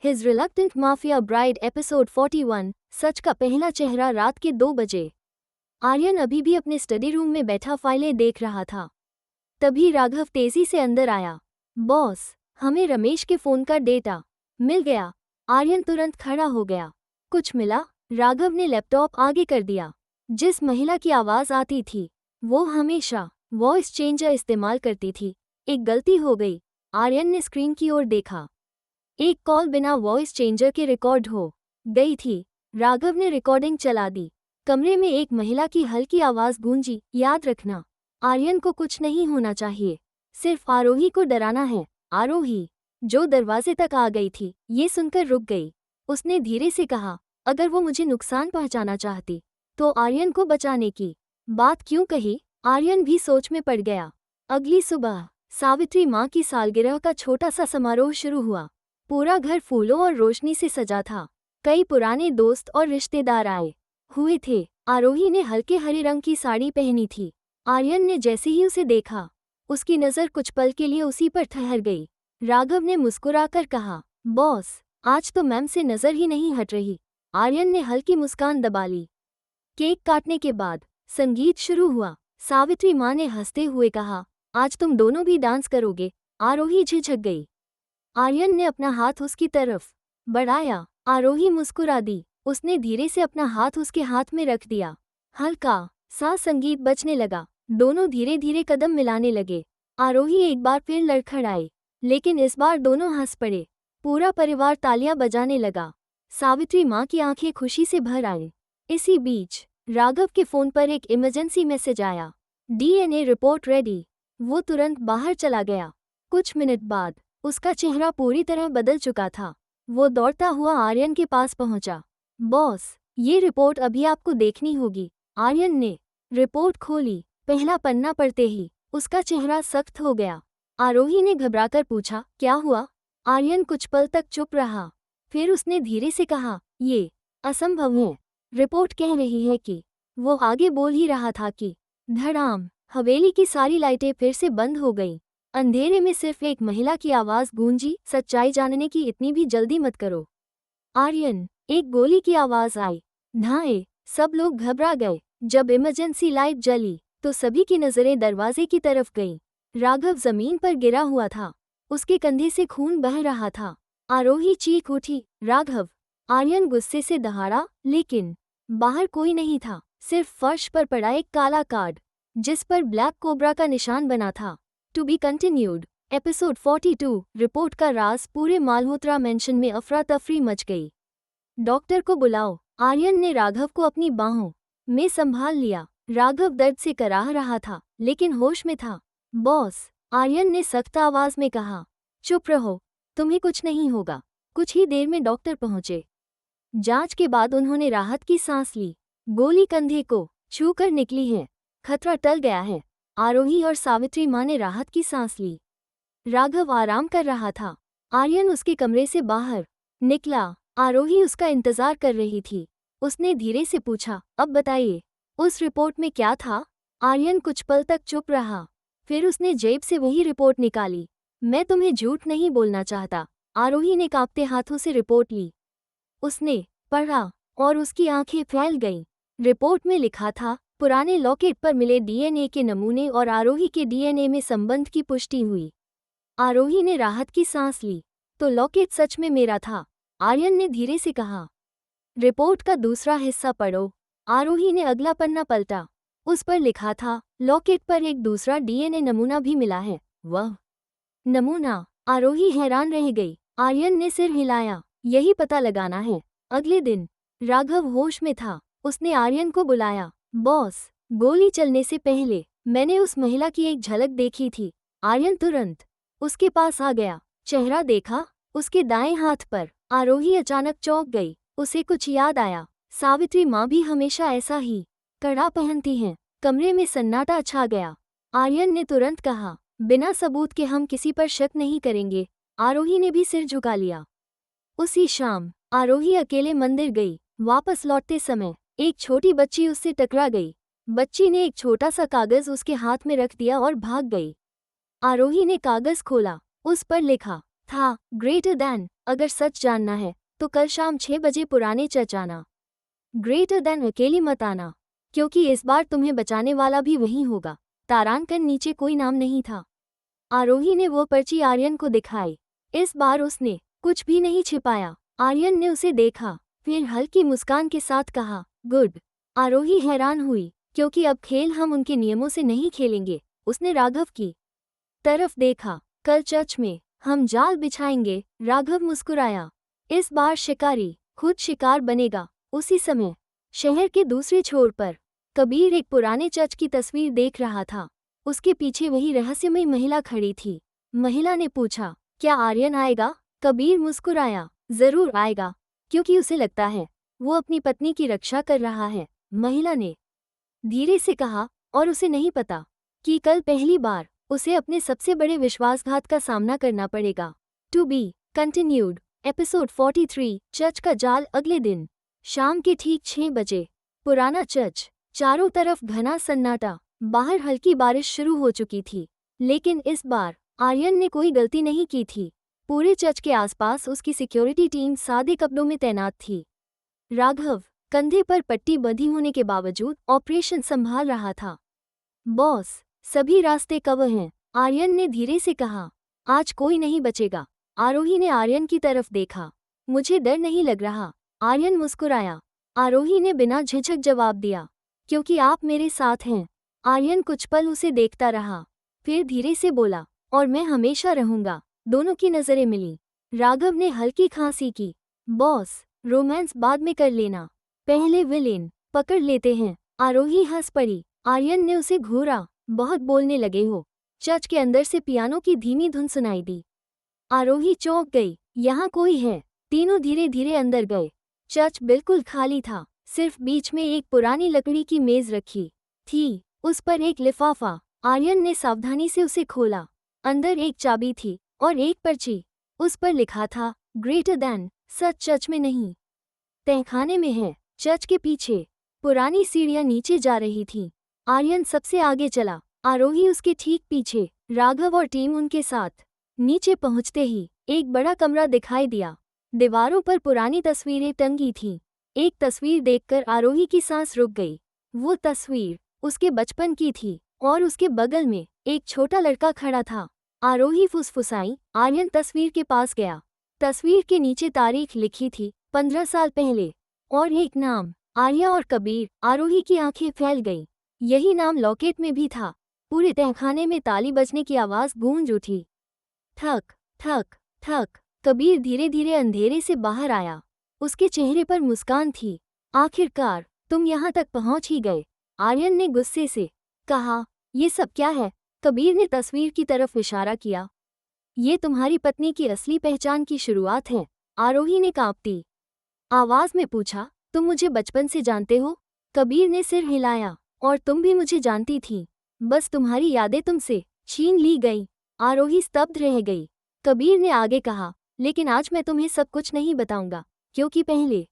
His reluctant mafia bride episode 41। सच का पहला चेहरा। रात के 2 बजे आर्यन अभी भी अपने स्टडी रूम में बैठा फाइलें देख रहा था। तभी राघव तेजी से अंदर आया। बॉस, हमें रमेश के फोन का डेटा मिल गया। आर्यन तुरंत खड़ा हो गया। कुछ मिला? राघव ने लैपटॉप आगे कर दिया। जिस महिला की आवाज आती थी वो हमेशा वॉइस चेंजर इस्तेमाल करती थी। एक गलती हो गई। आर्यन ने स्क्रीन की ओर देखा। एक कॉल बिना वॉइस चेंजर के रिकॉर्ड हो गई थी। राघव ने रिकॉर्डिंग चला दी। कमरे में एक महिला की हल्की आवाज गूंजी, याद रखना, आर्यन को कुछ नहीं होना चाहिए, सिर्फ आरोही को डराना है। आरोही, जो दरवाजे तक आ गई थी, ये सुनकर रुक गई। उसने धीरे से कहा, अगर वो मुझे नुकसान पहुंचाना चाहती तो आर्यन को बचाने की बात क्यों कही? आर्यन भी सोच में पड़ गया। अगली सुबह सावित्री माँ की सालगिरह का छोटा सा समारोह शुरू हुआ। पूरा घर फूलों और रोशनी से सजा था। कई पुराने दोस्त और रिश्तेदार आए हुए थे। आरोही ने हल्के हरे रंग की साड़ी पहनी थी। आर्यन ने जैसे ही उसे देखा, उसकी नज़र कुछ पल के लिए उसी पर ठहर गई। राघव ने मुस्कुराकर कहा, बॉस, आज तो मैम से नज़र ही नहीं हट रही। आर्यन ने हल्की मुस्कान दबा ली। केक काटने के बाद संगीत शुरू हुआ। सावित्री माँ ने हंसते हुए कहा, आज तुम दोनों भी डांस करोगे? आरोही झिझक गई। आर्यन ने अपना हाथ उसकी तरफ बढ़ाया। आरोही मुस्कुरा दी। उसने धीरे से अपना हाथ उसके हाथ में रख दिया। हल्का सा संगीत बजने लगा। दोनों धीरे धीरे कदम मिलाने लगे। आरोही एक बार फिर लड़खड़ाई, लेकिन इस बार दोनों हंस पड़े। पूरा परिवार तालियां बजाने लगा। सावित्री माँ की आंखें खुशी से भर आईं। इसी बीच राघव के फोन पर एक इमरजेंसी मैसेज आया, डीएनए रिपोर्ट रेडी। वो तुरंत बाहर चला गया। कुछ मिनट बाद उसका चेहरा पूरी तरह बदल चुका था। वो दौड़ता हुआ आर्यन के पास पहुंचा। बॉस, ये रिपोर्ट अभी आपको देखनी होगी। आर्यन ने रिपोर्ट खोली। पहला पन्ना पढ़ते ही उसका चेहरा सख्त हो गया। आरोही ने घबराकर पूछा, क्या हुआ? आर्यन कुछ पल तक चुप रहा। फिर उसने धीरे से कहा, ये असंभव है। रिपोर्ट कह रही है कि। वो आगे बोल ही रहा था कि धड़ाम, हवेली की सारी लाइटें फिर से बंद हो गईं। अंधेरे में सिर्फ एक महिला की आवाज गूंजी, सच्चाई जानने की इतनी भी जल्दी मत करो। आर्यन, एक गोली की आवाज आई। धाए, सब लोग घबरा गए। जब इमरजेंसी लाइट जली तो सभी की नजरें दरवाजे की तरफ गईं। राघव जमीन पर गिरा हुआ था। उसके कंधे से खून बह रहा था। आरोही चीख उठी, राघव! आर्यन गुस्से से दहाड़ा, लेकिन बाहर कोई नहीं था। सिर्फ फर्श पर पड़ा एक काला कार्ड, जिस पर ब्लैक कोबरा का निशान बना था। To be continued. Episode 42। Report का राज। पूरे मालहोत्रा मेंशन में अफरा तफरी मच गई। डॉक्टर को बुलाओ। आर्यन ने राघव को अपनी बाहों में संभाल लिया। राघव दर्द से कराह रहा था, लेकिन होश में था। बॉस, आर्यन ने सख्त आवाज में कहा, चुप रहो, तुम्हें कुछ नहीं होगा। कुछ ही देर में डॉक्टर पहुंचे। जांच के बाद उन्होंने राहत की सांस ली। गोली कंधे को छू कर निकली है। खतरा टल गया है। आरोही और सावित्री माँ ने राहत की सांस ली। राघव आराम कर रहा था। आर्यन उसके कमरे से बाहर निकला। आरोही उसका इंतजार कर रही थी। उसने धीरे से पूछा, अब बताइए, उस रिपोर्ट में क्या था? आर्यन कुछ पल तक चुप रहा। फिर उसने जेब से वही रिपोर्ट निकाली। मैं तुम्हें झूठ नहीं बोलना चाहता। आरोही ने कांपते हाथों से रिपोर्ट ली। उसने पढ़ा और उसकी आंखें फैल गईं। रिपोर्ट में लिखा था, पुराने लॉकेट पर मिले डीएनए के नमूने और आरोही के डीएनए में संबंध की पुष्टि हुई। आरोही ने राहत की सांस ली। तो लॉकेट सच में मेरा था, आर्यन ने धीरे से कहा। रिपोर्ट का दूसरा हिस्सा पढ़ो। आरोही ने अगला पन्ना पलटा। उस पर लिखा था, लॉकेट पर एक दूसरा डीएनए नमूना भी मिला है। वह नमूना? आरोही हैरान रह गई। आर्यन ने सिर हिलाया। यही पता लगाना है। अगले दिन राघव होश में था। उसने आर्यन को बुलाया। बॉस, गोली चलने से पहले मैंने उस महिला की एक झलक देखी थी। आर्यन तुरंत उसके पास आ गया। चेहरा देखा उसके दाएं हाथ पर। आरोही अचानक चौंक गई। उसे कुछ याद आया। सावित्री माँ भी हमेशा ऐसा ही कड़ा पहनती हैं। कमरे में सन्नाटा छा गया। आर्यन ने तुरंत कहा, बिना सबूत के हम किसी पर शक नहीं करेंगे। आरोही ने भी सिर झुका लिया। उसी शाम आरोही अकेले मंदिर गई। वापस लौटते समय एक छोटी बच्ची उससे टकरा गई। बच्ची ने एक छोटा सा कागज उसके हाथ में रख दिया और भाग गई। आरोही ने कागज खोला। उस पर लिखा था, ग्रेटर दैन अगर सच जानना है तो कल शाम 6 बजे पुराने चर्च आना। ग्रेटर देन अकेली मत आना, क्योंकि इस बार तुम्हें बचाने वाला भी वही होगा। तारांकन नीचे कोई नाम नहीं था। आरोही ने वो पर्ची आर्यन को दिखाई। इस बार उसने कुछ भी नहीं छिपाया। आर्यन ने उसे देखा, फिर हल्की मुस्कान के साथ कहा, गुड। आरोही हैरान हुई, क्योंकि अब खेल हम उनके नियमों से नहीं खेलेंगे। उसने राघव की तरफ देखा। कल चर्च में हम जाल बिछाएंगे। राघव मुस्कुराया। इस बार शिकारी खुद शिकार बनेगा। उसी समय शहर के दूसरे छोर पर कबीर एक पुराने चर्च की तस्वीर देख रहा था। उसके पीछे वही रहस्यमयी महिला खड़ी थी। महिला ने पूछा, क्या आर्यन आएगा? कबीर मुस्कुराया, जरूर आएगा, क्योंकि उसे लगता है वो अपनी पत्नी की रक्षा कर रहा है। महिला ने धीरे से कहा, और उसे नहीं पता कि कल पहली बार उसे अपने सबसे बड़े विश्वासघात का सामना करना पड़ेगा। To be continued. Episode 43 church का जाल। अगले दिन शाम के ठीक 6 बजे पुराना चर्च। चारों तरफ घना सन्नाटा। बाहर हल्की बारिश शुरू हो चुकी थी, लेकिन इस बार आर्यन ने कोई गलती नहीं की थी। पूरे चर्च के आसपास उसकी सिक्योरिटी टीम सादे कपड़ों में तैनात थी। राघव कंधे पर पट्टी बंधी होने के बावजूद ऑपरेशन संभाल रहा था। बॉस, सभी रास्ते कवर हैं, आर्यन ने धीरे से कहा। आज कोई नहीं बचेगा। आरोही ने आर्यन की तरफ देखा। मुझे डर नहीं लग रहा। आर्यन मुस्कुराया। आरोही ने बिना झिझक जवाब दिया, क्योंकि आप मेरे साथ हैं। आर्यन कुछ पल उसे देखता रहा, फिर धीरे से बोला, और मैं हमेशा रहूंगा। दोनों की नजरें मिलीं। राघव ने हल्की खांसी की। बॉस, रोमांस बाद में कर लेना, पहले विलेन पकड़ लेते हैं। आरोही हंस पड़ी। आर्यन ने उसे घूरा। बहुत बोलने लगे हो। चर्च के अंदर से पियानो की धीमी धुन सुनाई दी। आरोही चौंक गई। यहाँ कोई है। तीनों धीरे धीरे अंदर गए। चर्च बिल्कुल खाली था। सिर्फ बीच में एक पुरानी लकड़ी की मेज रखी थी, उस पर एक लिफाफा। आर्यन ने सावधानी से उसे खोला। अंदर एक चाबी थी और एक पर्ची। उस पर लिखा था, ग्रेटर देन। सच चर्च में नहीं, तहखाने में है। चर्च के पीछे पुरानी सीढ़ियां नीचे जा रही थीं। आर्यन सबसे आगे चला, आरोही उसके ठीक पीछे। राघव और टीम उनके साथ। नीचे पहुंचते ही एक बड़ा कमरा दिखाई दिया। दीवारों पर पुरानी तस्वीरें टंगी थीं। एक तस्वीर देखकर आरोही की सांस रुक गई। वो तस्वीर उसके बचपन की थी और उसके बगल में एक छोटा लड़का खड़ा था। आरोही फुसफुसाई। आर्यन तस्वीर के पास गया। तस्वीर के नीचे तारीख लिखी थी, 15 साल पहले, और एक नाम, आर्या और कबीर। आरोही की आंखें फैल गईं। यही नाम लॉकेट में भी था। पूरे तहखाने में ताली बजने की आवाज गूंज उठी। ठक ठक ठक। कबीर धीरे धीरे अंधेरे से बाहर आया। उसके चेहरे पर मुस्कान थी। आखिरकार तुम यहाँ तक पहुँच ही गए, आर्यन ने गुस्से से कहा। ये सब क्या है? कबीर ने तस्वीर की तरफ इशारा किया। ये तुम्हारी पत्नी की असली पहचान की शुरुआत है, आरोही ने कांपती आवाज में पूछा। तुम मुझे बचपन से जानते हो? कबीर ने सिर हिलाया। और तुम भी मुझे जानती थी, बस तुम्हारी यादें तुमसे छीन ली गई। आरोही स्तब्ध रह गई। कबीर ने आगे कहा, लेकिन आज मैं तुम्हें सब कुछ नहीं बताऊंगा, क्योंकि पहले।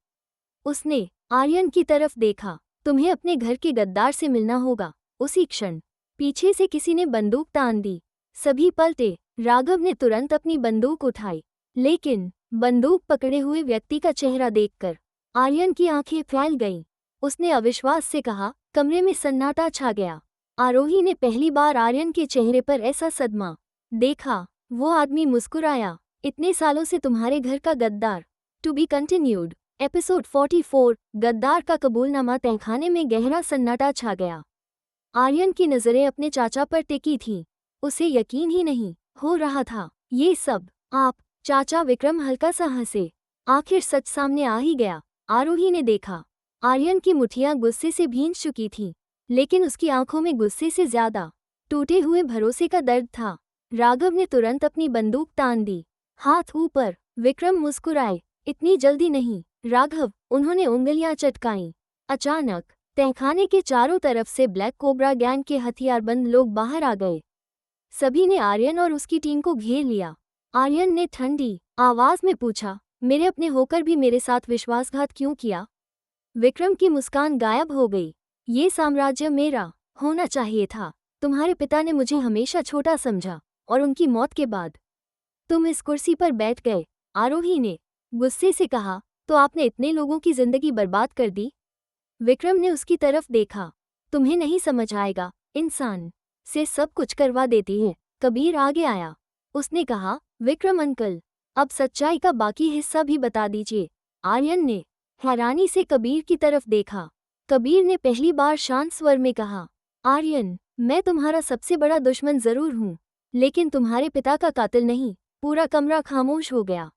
उसने आर्यन की तरफ देखा। तुम्हें अपने घर के गद्दार से मिलना होगा। उसी क्षण पीछे से किसी ने बंदूक तान दी। सभी पलटे। राघव ने तुरंत अपनी बंदूक उठाई, लेकिन बंदूक पकड़े हुए व्यक्ति का चेहरा देखकर आर्यन की आंखें फैल गईं। उसने अविश्वास से कहा। कमरे में सन्नाटा छा गया। आरोही ने पहली बार आर्यन के चेहरे पर ऐसा सदमा देखा। वो आदमी मुस्कुराया। इतने सालों से तुम्हारे घर का गद्दार। To be continued. एपिसोड 44 गद्दार का कबूलनामा। तहखाने में गहरा सन्नाटा छा गया। आर्यन की नजरें अपने चाचा पर टिकी थीं। उसे यकीन ही नहीं हो रहा था। ये सब आप? चाचा विक्रम हल्का सा हंसे। आखिर सच सामने आ ही गया। आरोही ने देखा। आर्यन की मुठियां गुस्से से भींच चुकी थीं, लेकिन उसकी आंखों में गुस्से से ज्यादा टूटे हुए भरोसे का दर्द था। राघव ने तुरंत अपनी बंदूक तान दी। हाथ ऊपर। विक्रम मुस्कुराए। इतनी जल्दी नहीं राघव, उन्होंने उंगलियां चटकाईं। अचानक तहखाने के चारों तरफ से ब्लैक कोबरा गैंग के हथियारबंद लोग बाहर आ गए। सभी ने आर्यन और उसकी टीम को घेर लिया। आर्यन ने ठंडी आवाज में पूछा, मेरे अपने होकर भी मेरे साथ विश्वासघात क्यों किया? विक्रम की मुस्कान गायब हो गई। ये साम्राज्य मेरा होना चाहिए था। तुम्हारे पिता ने मुझे हमेशा छोटा समझा, और उनकी मौत के बाद तुम इस कुर्सी पर बैठ गए। आरोही ने गुस्से से कहा, तो आपने इतने लोगों की जिंदगी बर्बाद कर दी? विक्रम ने उसकी तरफ देखा। तुम्हें नहीं समझ आएगा, इंसान से सब कुछ करवा देती है। कबीर आगे आया। उसने कहा, विक्रम अंकल, अब सच्चाई का बाकी हिस्सा भी बता दीजिए। आर्यन ने हैरानी से कबीर की तरफ देखा। कबीर ने पहली बार शांत स्वर में कहा, आर्यन, मैं तुम्हारा सबसे बड़ा दुश्मन जरूर हूँ, लेकिन तुम्हारे पिता का कातिल नहीं। पूरा कमरा खामोश हो गया।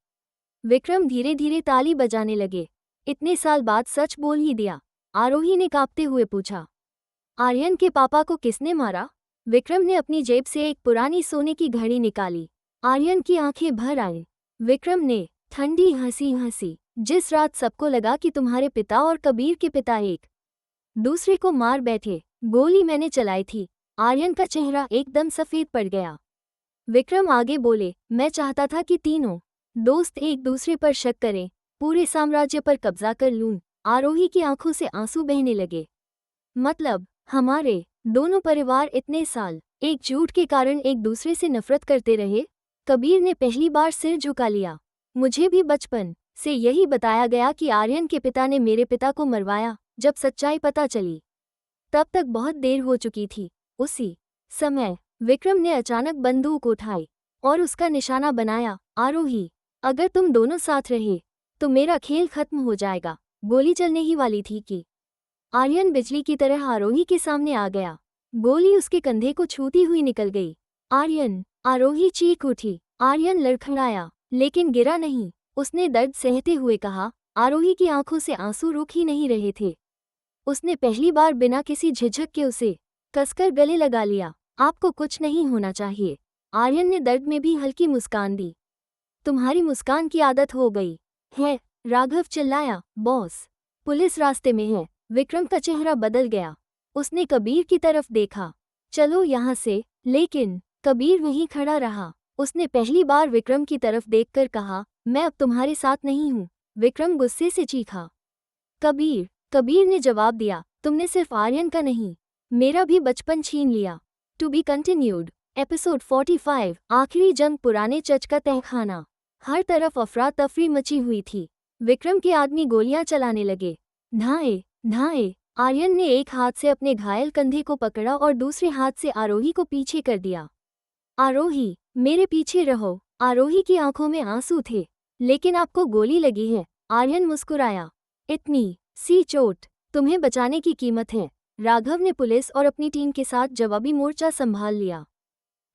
विक्रम धीरे धीरे ताली बजाने लगे। इतने साल बाद सच बोल ही दिया? आरोही ने कांपते हुए पूछा। आर्यन के पापा को किसने मारा? विक्रम ने अपनी जेब से एक पुरानी सोने की घड़ी निकाली। आर्यन की आंखें भर आईं। विक्रम ने ठंडी हंसी हंसी। जिस रात सबको लगा कि तुम्हारे पिता और कबीर के पिता एक दूसरे को मार बैठे, गोली मैंने चलाई थी। आर्यन का चेहरा एकदम सफेद पड़ गया। विक्रम आगे बोले, मैं चाहता था कि तीनों दोस्त एक दूसरे पर शक करें, पूरे साम्राज्य पर कब्जा कर लूं। आरोही की आंखों से आंसू बहने लगे। मतलब हमारे दोनों परिवार इतने साल एक झूठ के कारण एक दूसरे से नफरत करते रहे? कबीर ने पहली बार सिर झुका लिया। मुझे भी बचपन से यही बताया गया कि आर्यन के पिता ने मेरे पिता को मरवाया। जब सच्चाई पता चली तब तक बहुत देर हो चुकी थी। उसी समय विक्रम ने अचानक बंदूक उठाई और उसका निशाना बनाया। आरोही, अगर तुम दोनों साथ रहे तो मेरा खेल खत्म हो जाएगा। गोली चलने ही वाली थी कि आर्यन बिजली की तरह आरोही के सामने आ गया। गोली उसके कंधे को छूती हुई निकल गई। आर्यन! आरोही चीख उठी। आर्यन लड़खड़ाया, लेकिन गिरा नहीं। उसने दर्द सहते हुए कहा। आरोही की आंखों से आंसू रुक ही नहीं रहे थे। उसने पहली बार बिना किसी झिझक के उसे कसकर गले लगा लिया। आपको कुछ नहीं होना चाहिए। आर्यन ने दर्द में भी हल्की मुस्कान दी। तुम्हारी मुस्कान की आदत हो गई है, राघव चिल्लाया। बॉस, पुलिस रास्ते में है। विक्रम का चेहरा बदल गया। उसने कबीर की तरफ देखा। चलो यहाँ से। लेकिन कबीर वहीं खड़ा रहा। उसने पहली बार विक्रम की तरफ देखकर कहा, मैं अब तुम्हारे साथ नहीं हूँ। विक्रम गुस्से से चीखा। कबीर! कबीर ने जवाब दिया, तुमने सिर्फ आर्यन का नहीं, मेरा भी बचपन छीन लिया। To be continued. एपिसोड 45। आखिरी जंग। पुराने चर्च का तहखाना। हर तरफ अफरा तफरी मची हुई थी। विक्रम के आदमी गोलियां चलाने लगे। ढाए ढाए। आर्यन ने एक हाथ से अपने घायल कंधे को पकड़ा और दूसरे हाथ से आरोही को पीछे कर दिया। आरोही, मेरे पीछे रहो। आरोही की आंखों में आंसू थे। लेकिन आपको गोली लगी है। आर्यन मुस्कुराया। इतनी सी चोट तुम्हें बचाने की कीमत है। राघव ने पुलिस और अपनी टीम के साथ जवाबी मोर्चा संभाल लिया।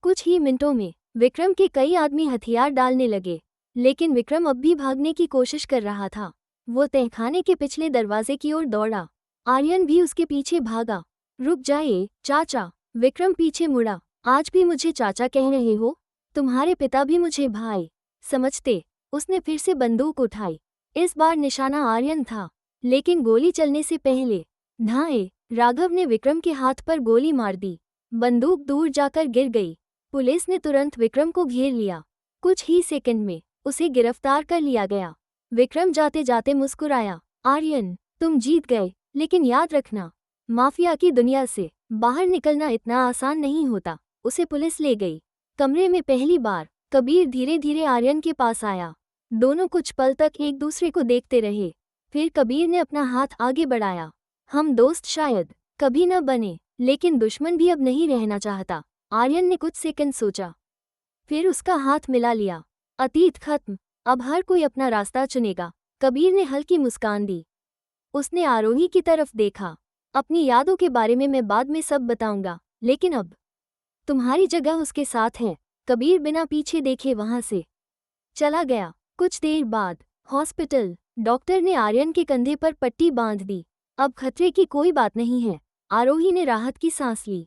कुछ ही मिनटों में विक्रम के कई आदमी हथियार डालने लगे, लेकिन विक्रम अब भी भागने की कोशिश कर रहा था। वो तहखाने के पिछले दरवाजे की ओर दौड़ा। आर्यन भी उसके पीछे भागा। रुक जाइए चाचा। विक्रम पीछे मुड़ा। आज भी मुझे चाचा कह रहे हो? तुम्हारे पिता भी मुझे भाई समझते। उसने फिर से बंदूक उठाई। इस बार निशाना आर्यन था, लेकिन गोली चलने से पहले ढाए राघव ने विक्रम के हाथ पर गोली मार दी। बंदूक दूर जाकर गिर गई। पुलिस ने तुरंत विक्रम को घेर लिया। कुछ ही सेकंड में उसे गिरफ्तार कर लिया गया। विक्रम जाते जाते मुस्कुराया। आर्यन, तुम जीत गए, लेकिन याद रखना, माफिया की दुनिया से बाहर निकलना इतना आसान नहीं होता। उसे पुलिस ले गई। कमरे में पहली बार कबीर धीरे धीरे आर्यन के पास आया। दोनों कुछ पल तक एक दूसरे को देखते रहे। फिर कबीर ने अपना हाथ आगे बढ़ाया। हम दोस्त शायद कभी न बने, लेकिन दुश्मन भी अब नहीं रहना चाहता। आर्यन ने कुछ सेकंड सोचा, फिर उसका हाथ मिला लिया। अतीत खत्म, अब हर कोई अपना रास्ता चुनेगा। कबीर ने हल्की मुस्कान दी। उसने आरोही की तरफ देखा। अपनी यादों के बारे में मैं बाद में सब बताऊंगा, लेकिन अब तुम्हारी जगह उसके साथ है। कबीर बिना पीछे देखे वहां से चला गया। कुछ देर बाद हॉस्पिटल। डॉक्टर ने आर्यन के कंधे पर पट्टी बांध दी। अब खतरे की कोई बात नहीं है। आरोही ने राहत की सांस ली।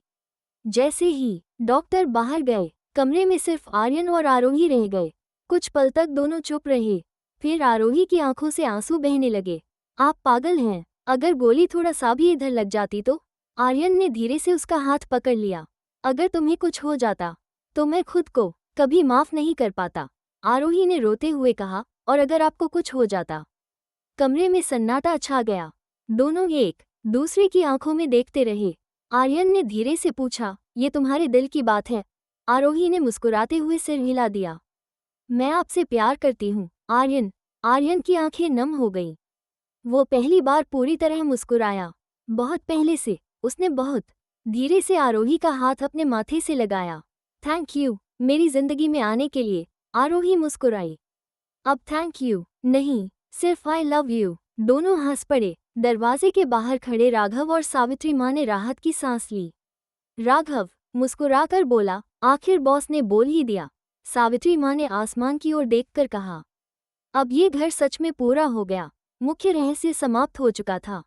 जैसे ही डॉक्टर बाहर गए, कमरे में सिर्फ आर्यन और आरोही रह गए। कुछ पल तक दोनों चुप रहे। फिर आरोही की आंखों से आंसू बहने लगे। आप पागल हैं, अगर गोली थोड़ा सा भी इधर लग जाती तो? आर्यन ने धीरे से उसका हाथ पकड़ लिया। अगर तुम्हें कुछ हो जाता तो मैं खुद को कभी माफ नहीं कर पाता, आरोही ने रोते हुए कहा। और अगर आपको कुछ हो जाता? कमरे में सन्नाटा छा गया। दोनों एक दूसरे की आंखों में देखते रहे। आर्यन ने धीरे से पूछा, ये तुम्हारे दिल की बात है? आरोही ने मुस्कुराते हुए सिर हिला दिया। मैं आपसे प्यार करती हूँ, आर्यन। आर्यन की आंखें नम हो गईं। वो पहली बार पूरी तरह मुस्कुराया। बहुत पहले से। उसने बहुत धीरे से आरोही का हाथ अपने माथे से लगाया। थैंक यू मेरी जिंदगी में आने के लिए। आरोही मुस्कुराई। अब थैंक यू नहीं, सिर्फ आई लव यू। दोनों हंस पड़े। दरवाजे के बाहर खड़े राघव और सावित्री माँ ने राहत की सांस ली। राघव मुस्कुराकर बोला, आखिर बॉस ने बोल ही दिया। सावित्री माँ ने आसमान की ओर देखकर कहा, अब ये घर सच में पूरा हो गया। मुख्य रहस्य समाप्त हो चुका था।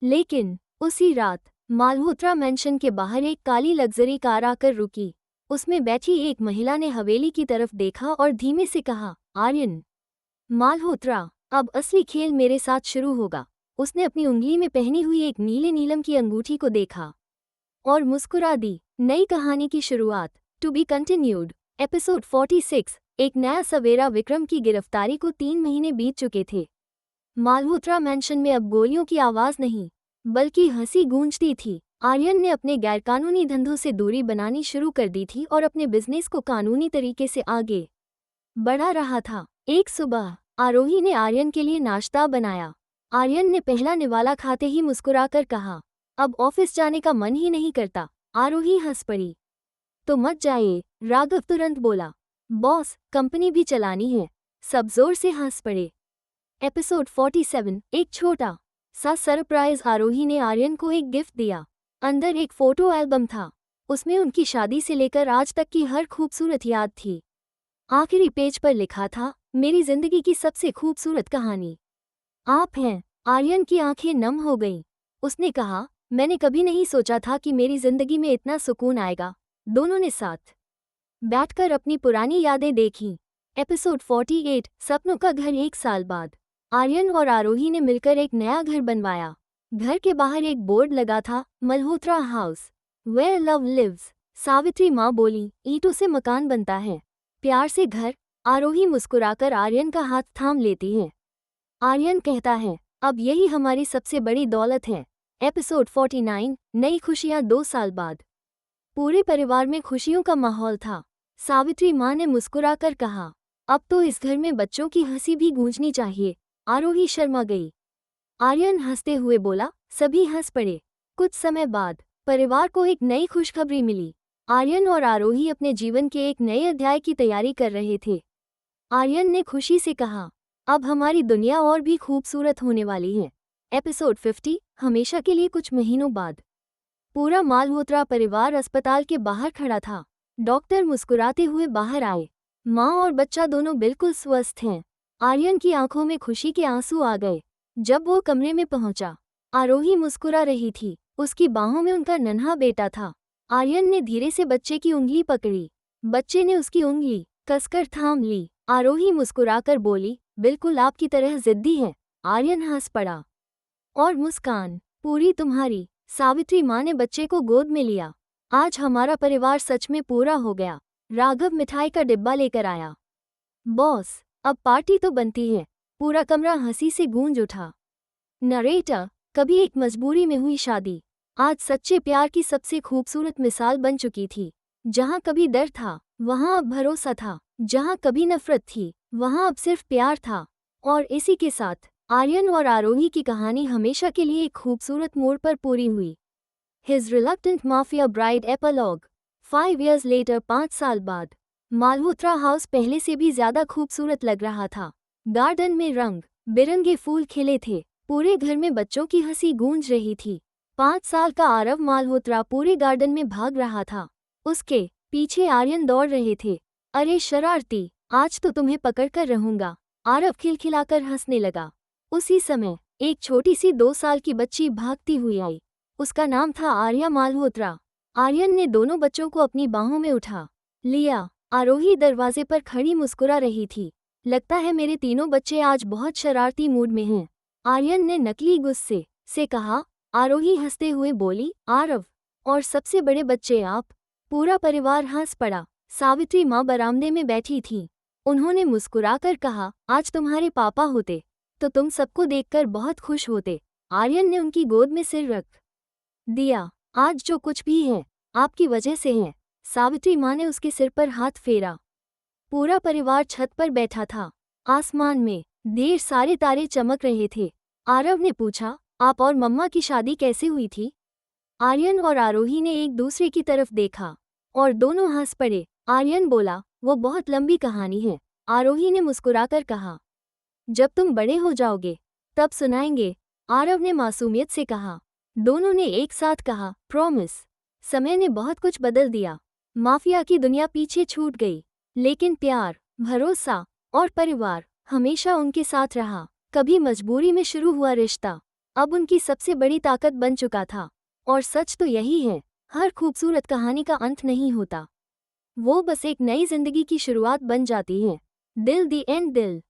लेकिन उसी रात मालहोत्रा मैंशन के बाहर एक काली लग्जरी कार आकर रुकी। उसमें बैठी एक महिला ने हवेली की तरफ देखा और धीमे से कहा, आर्यन। मालहोत्रा, अब असली खेल मेरे साथ शुरू होगा। उसने अपनी उंगली में पहनी हुई एक नीले नीलम की अंगूठी को देखा और मुस्कुरा दी। नई कहानी की शुरुआत। To be continued. एपिसोड 46। एक नया सवेरा। विक्रम की गिरफ्तारी को 3 महीने बीत चुके थे। मालहोत्रा मैंशन में अब गोलियों की आवाज नहीं, बल्कि हंसी गूंजती थी। आर्यन ने अपने गैरकानूनी धंधों से दूरी बनानी शुरू कर दी थी और अपने बिजनेस को कानूनी तरीके से आगे बढ़ा रहा था। एक सुबह आरोही ने आर्यन के लिए नाश्ता बनाया। आर्यन ने पहला निवाला खाते ही मुस्कुराकर कहा, अब ऑफिस जाने का मन ही नहीं करता। आरोही हंस पड़ी। तो मत जाइए, राघव तुरंत बोला। बॉस, कंपनी भी चलानी है। सब जोर से हंस पड़े। एपिसोड 47। एक छोटा सा सरप्राइज। आरोही ने आर्यन को एक गिफ्ट दिया। अंदर एक फोटो एल्बम था। उसमें उनकी शादी से लेकर आज तक की हर खूबसूरत याद थी। आखिरी पेज पर लिखा था, मेरी जिंदगी की सबसे खूबसूरत कहानी आप हैं। आर्यन की आंखें नम हो गईं। उसने कहा, मैंने कभी नहीं सोचा था कि मेरी जिंदगी में इतना सुकून आएगा। दोनों ने साथ बैठकर अपनी पुरानी यादें देखीं। एपिसोड 48। सपनों का घर। 1 साल बाद आर्यन और आरोही ने मिलकर एक नया घर बनवाया। घर के बाहर एक बोर्ड लगा था, Malhotra house where love lives. Savitri माँ बोली, ईंटों से मकान बनता है, प्यार से घर। आरोही मुस्कुराकर आर्यन का हाथ थाम लेती है। आर्यन कहता है, अब यही हमारी सबसे बड़ी दौलत है। एपिसोड 49। नई खुशियाँ। 2 साल बाद पूरे परिवार में खुशियों का माहौल था। सावित्री माँ ने मुस्कुराकर कहा, अब तो इस घर में बच्चों की हंसी भी गूंजनी चाहिए। आरोही शर्मा गई। आर्यन हंसते हुए बोला। सभी हंस पड़े। कुछ समय बाद परिवार को एक नई खुशखबरी मिली। आर्यन और आरोही अपने जीवन के एक नए अध्याय की तैयारी कर रहे थे। आर्यन ने खुशी से कहा, अब हमारी दुनिया और भी खूबसूरत होने वाली है। एपिसोड 50। हमेशा के लिए। कुछ महीनों बाद पूरा मालहोत्रा परिवार अस्पताल के बाहर खड़ा था। डॉक्टर मुस्कुराते हुए बाहर आए। माँ और बच्चा दोनों बिल्कुल स्वस्थ हैं। आर्यन की आंखों में खुशी के आंसू आ गए। जब वो कमरे में पहुंचा, आरोही मुस्कुरा रही थी। उसकी बाहों में उनका नन्हा बेटा था। आर्यन ने धीरे से बच्चे की उंगली पकड़ी। बच्चे ने उसकी उंगली कसकर थाम ली। आरोही मुस्कुराकर बोली, बिल्कुल आपकी तरह जिद्दी है। आर्यन हंस पड़ा। और मुस्कान पूरी तुम्हारी। सावित्री माँ ने बच्चे को गोद में लिया। आज हमारा परिवार सच में पूरा हो गया। राघव मिठाई का डिब्बा लेकर आया। बॉस, अब पार्टी तो बनती है। पूरा कमरा हंसी से गूंज उठा। नरेटर। कभी एक मजबूरी में हुई शादी आज सच्चे प्यार की सबसे खूबसूरत मिसाल बन चुकी थी। जहाँ कभी डर था, वहाँ अब भरोसा था। जहाँ कभी नफरत थी, वहाँ अब सिर्फ प्यार था। और इसी के साथ आर्यन और आरोही की कहानी हमेशा के लिए एक खूबसूरत मोड़ पर पूरी हुई। His reluctant mafia bride. Epilogue. 5 years later। 5 साल बाद मालहोत्रा हाउस पहले से भी ज्यादा खूबसूरत लग रहा था। गार्डन में रंग बिरंगे फूल खिले थे। पूरे घर में बच्चों की हंसी गूंज रही थी। 5 साल का आरव मालहोत्रा पूरे गार्डन में भाग रहा था। उसके पीछे आर्यन दौड़ रहे थे। अरे शरारती, आज तो तुम्हें पकड़कर रहूंगा। आरव खिलखिलाकर हंसने लगा। उसी समय एक छोटी सी 2 साल की बच्ची भागती हुई आई। उसका नाम था आर्या मालहोत्रा। आर्यन ने दोनों बच्चों को अपनी बाहों में उठा लिया। आरोही दरवाजे पर खड़ी मुस्कुरा रही थी। लगता है मेरे तीनों बच्चे आज बहुत शरारती मूड में हैं। आर्यन ने नकली गुस्से से कहा। आरोही हंसते हुए बोली, आरव, और सबसे बड़े बच्चे आप। पूरा परिवार हंस पड़ा। सावित्री माँ बरामदे में बैठी थीं। उन्होंने मुस्कुराकर कहा, आज तुम्हारे पापा होते तो तुम सबको देखकर बहुत खुश होते। आर्यन ने उनकी गोद में सिर रख दिया। आज जो कुछ भी है, आपकी वजह से है। सावित्री माँ ने उसके सिर पर हाथ फेरा। पूरा परिवार छत पर बैठा था। आसमान में ढेर सारे तारे चमक रहे थे। आरव ने पूछा, आप और मम्मा की शादी कैसे हुई थी? आर्यन और आरोही ने एक दूसरे की तरफ देखा और दोनों हंस पड़े। आर्यन बोला, वो बहुत लंबी कहानी है। आरोही ने मुस्कुराकर कहा, जब तुम बड़े हो जाओगे तब सुनाएंगे, आरव ने मासूमियत से कहा। दोनों ने एक साथ कहा, प्रॉमिस। समय ने बहुत कुछ बदल दिया। माफिया की दुनिया पीछे छूट गई, लेकिन प्यार, भरोसा और परिवार हमेशा उनके साथ रहा। कभी मजबूरी में शुरू हुआ रिश्ता अब उनकी सबसे बड़ी ताकत बन चुका था। और सच तो यही है, हर खूबसूरत कहानी का अंत नहीं होता, वो बस एक नई जिंदगी की शुरुआत बन जाती है। दिल दी एंड दिल।